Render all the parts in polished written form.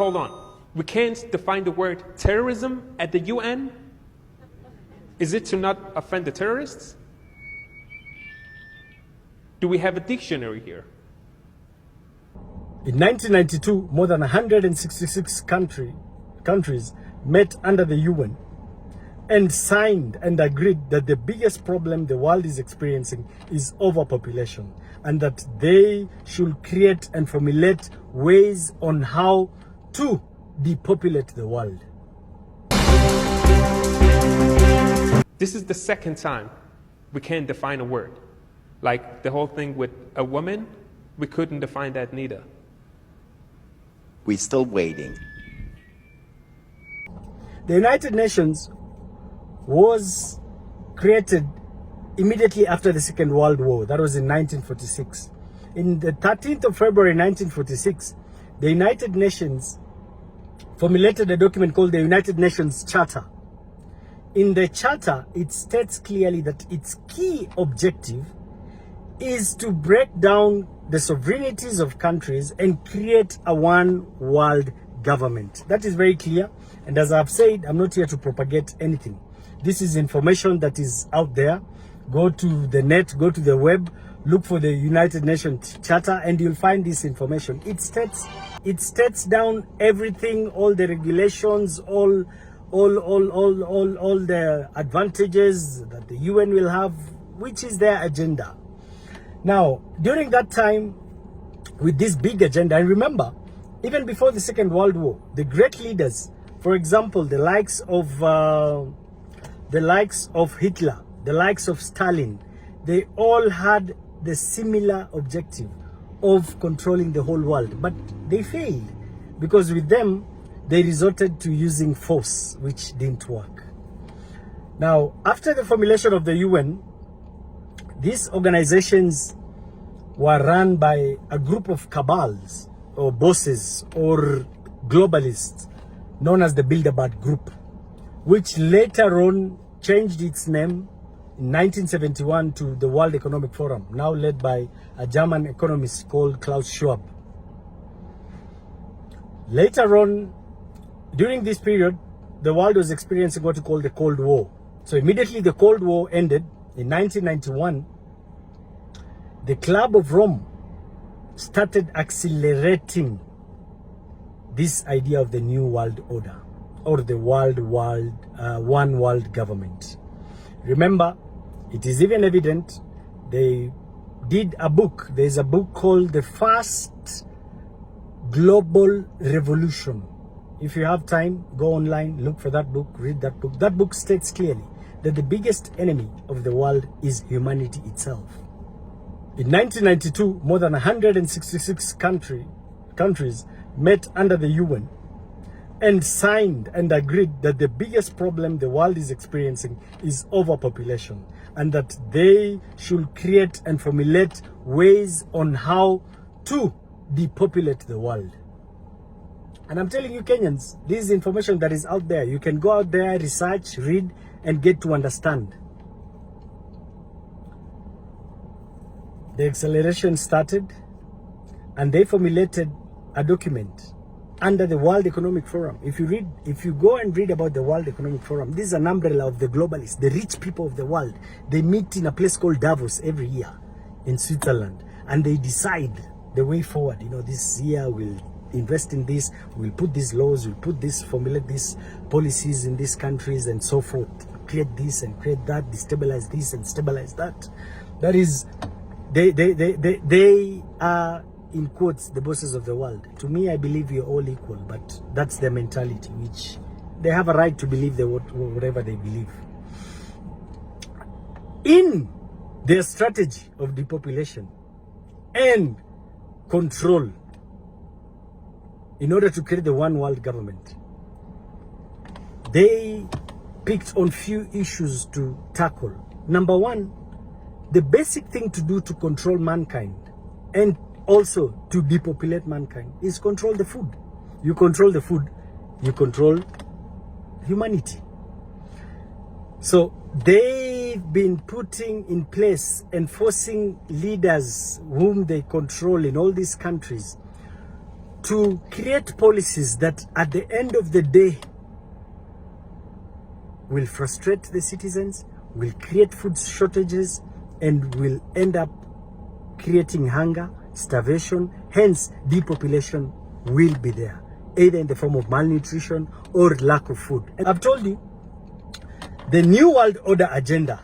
Hold on. We can't define the word terrorism at the UN? Is it to not offend the terrorists? Do we have a dictionary here? In 1992, more than 166 countries met under the UN and signed and agreed that the biggest problem the world is experiencing is overpopulation, and that they should create and formulate ways on how to depopulate the world. This is the second time we can't define a word. Like the whole thing with a woman, we couldn't define that neither. We're still waiting. The United Nations was created immediately after the Second World War. That was in 1946. In the 13th of February 1946, the United Nations formulated a document called the United Nations Charter. In the Charter, it states clearly that its key objective is to break down the sovereignties of countries and create a one world government. That is very clear. And as I've said, I'm not here to propagate anything. This is information that is out there. Go to the net, go to the web, look for the United Nations Charter, and you'll find this information. It states down everything, all the regulations, all the advantages that the UN will have, which is their agenda. Now, during that time, with this big agenda, and remember, even before the Second World War, the great leaders, for example, the likes of Hitler, the likes of Stalin, they all had the similar objective of controlling the whole world, but they failed because with them, they resorted to using force, which didn't work. Now, after the formulation of the UN, these organizations were run by a group of cabals or bosses or globalists known as the Bilderberg Group, which later on changed its name in 1971 to the World Economic Forum, now led by a German economist called Klaus Schwab. Later on, during this period, the world was experiencing what we call the Cold War. So immediately the Cold War ended in 1991, the Club of Rome started accelerating this idea of the New World Order or the one world government. Remember, it is even evident they did a book. There's a book called The First Global Revolution. If you have time, go online, look for that book, read that book. That book states clearly that the biggest enemy of the world is humanity itself. In 1992, more than 166 countries met under the UN and signed and agreed that the biggest problem the world is experiencing is overpopulation, and that they should create and formulate ways on how to depopulate the world. And I'm telling you, Kenyans, this is information that is out there. You can go out there, research, read, and get to understand. The acceleration started, and they formulated a document under the World Economic Forum. If you go and read about the World Economic Forum, this is an umbrella of the globalists, the rich people of the world. They meet in a place called Davos every year in Switzerland, and they decide the way forward. You know, this year we'll invest in this, we'll put these laws, we'll put this, formulate these policies in these countries and so forth, create this and create that, destabilize this and stabilize that. That is, they are, in quotes, the bosses of the world. To me, I believe you're all equal, but that's their mentality, which they have a right to believe whatever they believe. In their strategy of depopulation and control, in order to create the one world government, they picked on few issues to tackle. Number one, the basic thing to do to control mankind and also to depopulate mankind is control the food. You control the food, you control humanity. So they've been putting in place and forcing leaders whom they control in all these countries to create policies that at the end of the day will frustrate the citizens, will create food shortages, and will end up creating hunger, starvation, hence depopulation will be there, either in the form of malnutrition or lack of food. And I've told you, the New World Order agenda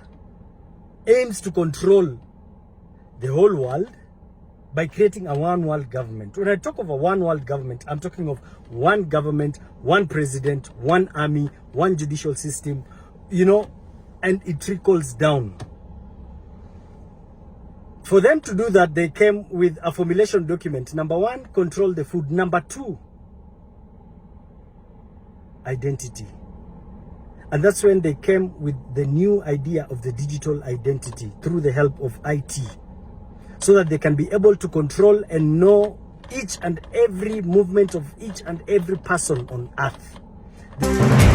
aims to control the whole world by creating a one world government. When I talk of a one world government, I'm talking of one government, one president, one army, one judicial system, and it trickles down. For them to do that, they came with a formulation document. Number one, control the food. Number two, identity. And that's when they came with the new idea of the digital identity through the help of IT, so that they can be able to control and know each and every movement of each and every person on earth.